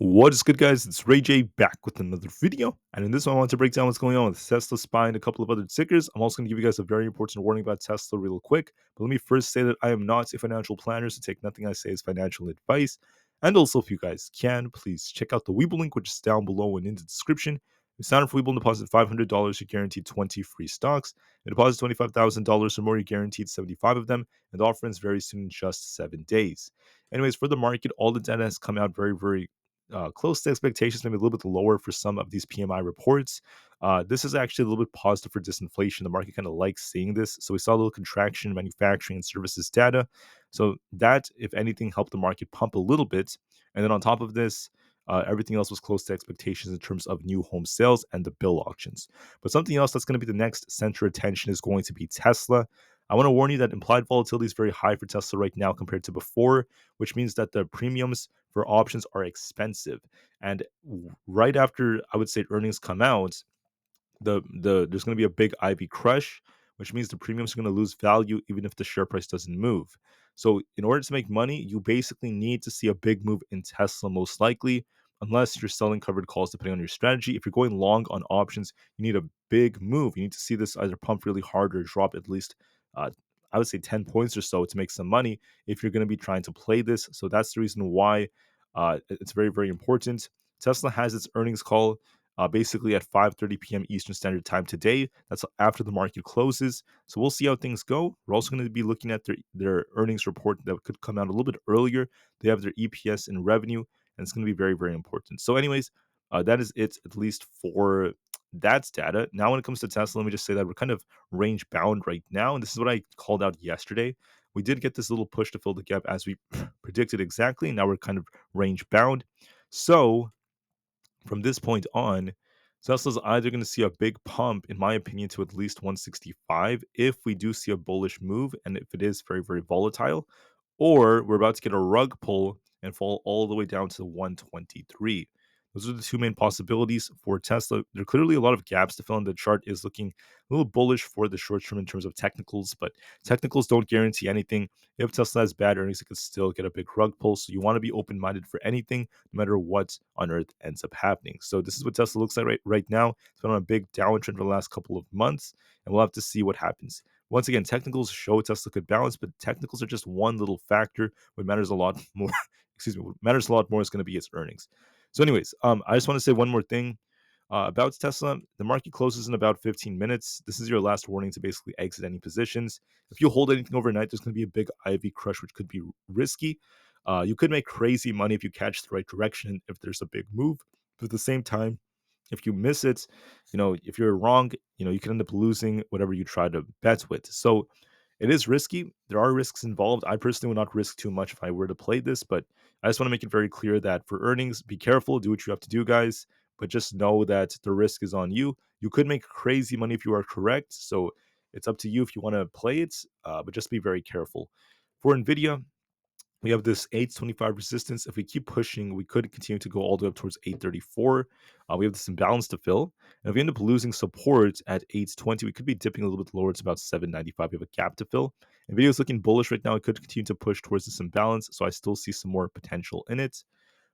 What is good, guys? It's Rey-Jay back with another video. And in this one, I want to break down what's going on with Tesla, SPY, and a couple of other tickers. I'm also going to give you guys a very important warning about Tesla real quick. But let me first say that I am not a financial planner, so take nothing I say as financial advice. And also, if you guys can, please check out the Webull link, which is down below and in the description. You sign up for Webull and deposit $500, you're guaranteed 20 free stocks. You deposit $25,000 or more, you're guaranteed 75 of them. And the offer ends very soon in just 7 days. Anyways, for the market, all the data has come out very close to expectations, maybe a little bit lower for some of these PMI reports. This is actually a little bit positive for disinflation. The market kind of likes seeing this. So we saw a little contraction in manufacturing and services data. So that, if anything, helped the market pump a little bit. And then on top of this, everything else was close to expectations in terms of new home sales and the bill auctions. But something else that's going to be the next center attention is going to be Tesla. I want to warn you that implied volatility is very high for Tesla right now compared to before, which means that the premiums for options are expensive. And right after, I would say, earnings come out, there's going to be a big IV crush, which means the premiums are going to lose value even if the share price doesn't move. So in order to make money, you basically need to see a big move in Tesla, most likely, unless you're selling covered calls depending on your strategy. If you're going long on options, you need a big move. You need to see this either pump really hard or drop at least uh, I would say 10 points or so to make some money if you're going to be trying to play this. So that's the reason why it's very important. Tesla has its earnings call basically at 5:30 p.m. Eastern Standard Time today. That's after the market closes. So we'll see how things go. We're also going to be looking at their earnings report that could come out a little bit earlier. They have their EPS and revenue, and it's going to be very important. So, anyways, that is it, at least for that's data. Now, when it comes to Tesla, let me just say that we're kind of range bound right now. And this is what I called out yesterday. We did get this little push to fill the gap as we predicted exactly. Now we're kind of range bound. So from this point on, Tesla's either going to see a big pump, in my opinion, to at least 165 if we do see a bullish move and if it is very volatile, or we're about to get a rug pull and fall all the way down to 123. Those are the two main possibilities for Tesla. There are clearly a lot of gaps to fill, and the chart is looking a little bullish for the short term in terms of technicals, but technicals don't guarantee anything. If Tesla has bad earnings, it could still get a big rug pull. So you want to be open minded for anything, no matter what on earth ends up happening. So this is what Tesla looks like right now. It's been on a big downtrend for the last couple of months, and we'll have to see what happens. Once again, technicals show Tesla could balance, but technicals are just one little factor. What matters a lot more, what matters a lot more is going to be its earnings. So, anyways, I just want to say one more thing about Tesla. The market closes in about 15 minutes. This is your last warning to basically exit any positions. If you hold anything overnight, there's going to be a big IV crush, which could be risky. You could make crazy money if you catch the right direction, if there's a big move. But at the same time, if you miss it, if you're wrong, you can end up losing whatever you try to bet with. So it is risky. There are risks involved. I personally would not risk too much if I were to play this, but I just want to make it very clear that for earnings, be careful, do what you have to do, guys, but just know that the risk is on you. You could make crazy money if you are correct. So it's up to you if you want to play it, but just be very careful. For Nvda, we have this 825 resistance. If we keep pushing, we could continue to go all the way up towards 834. We have this imbalance to fill. And if we end up losing support at 820, we could be dipping a little bit lower. It's about 795. We have a gap to fill. Nvidia is looking bullish right now. It could continue to push towards this imbalance. So I still see some more potential in it.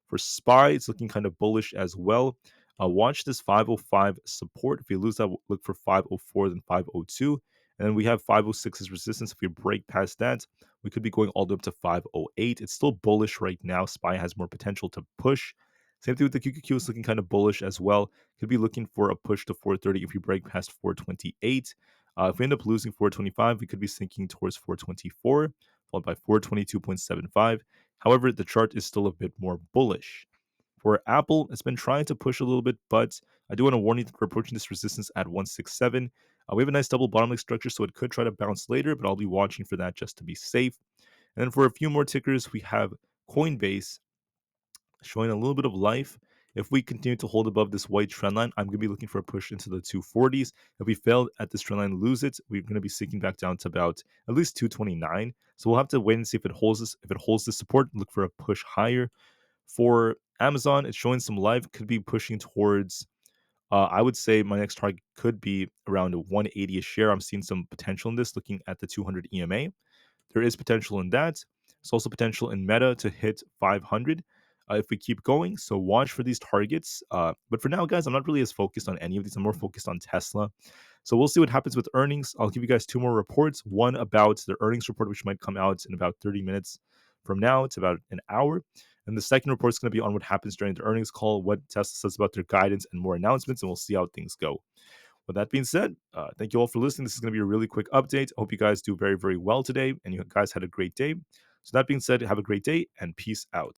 For SPY, it's looking kind of bullish as well. Watch this 505 support. If we lose that, look for 504, then 502. And then we have 506 as resistance. If we break past that, we could be going all the way up to 508. It's still bullish right now. SPY has more potential to push. Same thing with the QQQ. It's looking kind of bullish as well. Could be looking for a push to 430 if you break past 428. If we end up losing 425, we could be sinking towards 424, followed by 422.75. However, the chart is still a bit more bullish. For Aapl, it's been trying to push a little bit, but I do want to warn you that we're approaching this resistance at 167. We have a nice double bottom leg structure, so it could try to bounce later, but I'll be watching for that just to be safe. And then for a few more tickers, we have Coinbase showing a little bit of life. If we continue to hold above this white trend line, I'm going to be looking for a push into the 240s. If we fail at this trend line, lose it, we're going to be sinking back down to about at least 229. So we'll have to wait and see if it holds this. If it holds this support, look for a push higher. For Amazon, it's showing some life, could be pushing towards, I would say my next target could be around 180 a share. I'm seeing some potential in this, looking at the 200 EMA. There is potential in that. There's also potential in Meta to hit 500. if we keep going. So watch for these targets. But for now, guys, I'm not really as focused on any of these. I'm more focused on Tesla. So we'll see what happens with earnings. I'll give you guys two more reports. One about the earnings report, which might come out in about 30 minutes from now. It's about an hour. And the second report is going to be on what happens during the earnings call, what Tesla says about their guidance, and more announcements, and we'll see how things go. With that being said, thank you all for listening. This is going to be a really quick update. I hope you guys do very, very well today, and you guys had a great day. So that being said, have a great day, and peace out.